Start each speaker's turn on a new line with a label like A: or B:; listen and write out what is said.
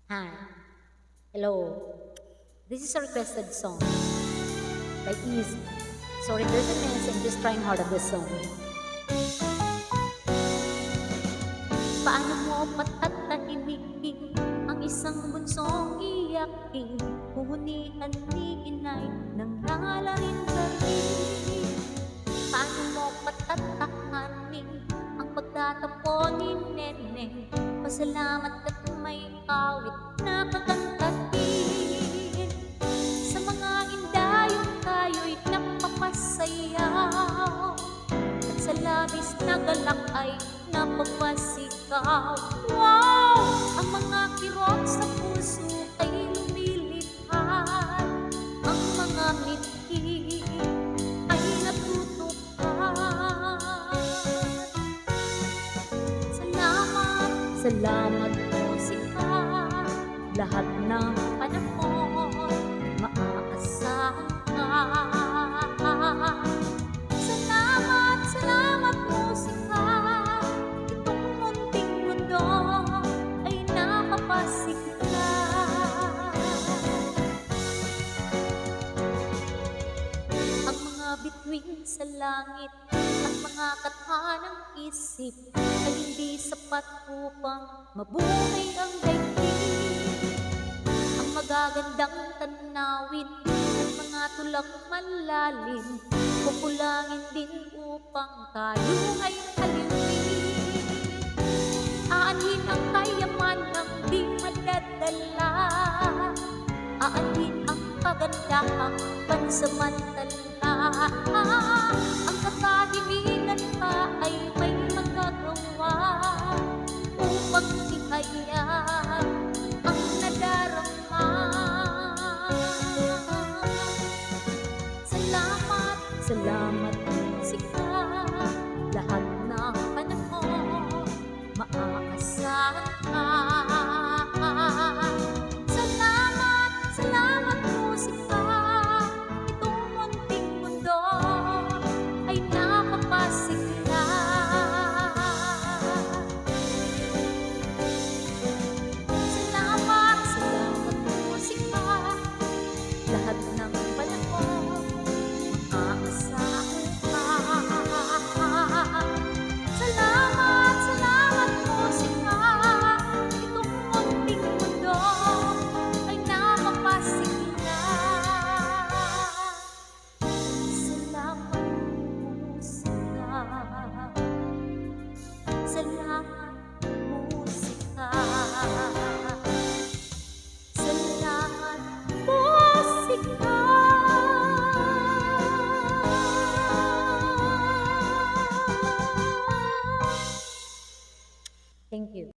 A: Hi. Hello. This is a requested song by Easy. Sorry, there's a mess. I'm just trying hard on this song. Paano mo patatahimikin ang isang bunsong iyakin? Huhunian ni inay ng lalarin ka rin. Paano mo patatahanin ang pagtatapon ni Neneng? Pasalamat ka't may awit na kakantahin. Sa mga indayong tayo'y napapasayaw, at sa labis na galak ay napapasigaw. Wow! Ang mga kirot sa puso ay lumilipad, ang mga mithi ay natutupad. Salamat musika, lahat ng panahon maaasahan ka. Salamat musika, itong munting mundo ay napapasigla. Ang mga bituin sa langit at mga katha ng isip ay hindi sapat upang mabuhay ang daigdig. Ang magagandang tanawin at mga tulak malalim kukulangin din upang tayo ay haliwin. Aanhin ang kayamanang di madadala, aanhin ang kagandahang pansamantala. Ang katahimikan pa ay may magagawa upang ihayag ang nadarama. Salamat musika, lahat ng panahon maaasahan ka. Salamat musika, itong munting mundo ay napapasigla. Salamat musika, lahat ng panahon maaasahan ka. Salamat musika, itong munting mundo ay napapasigla. Salamat musika, salamat musika, salamat musika. Thank you.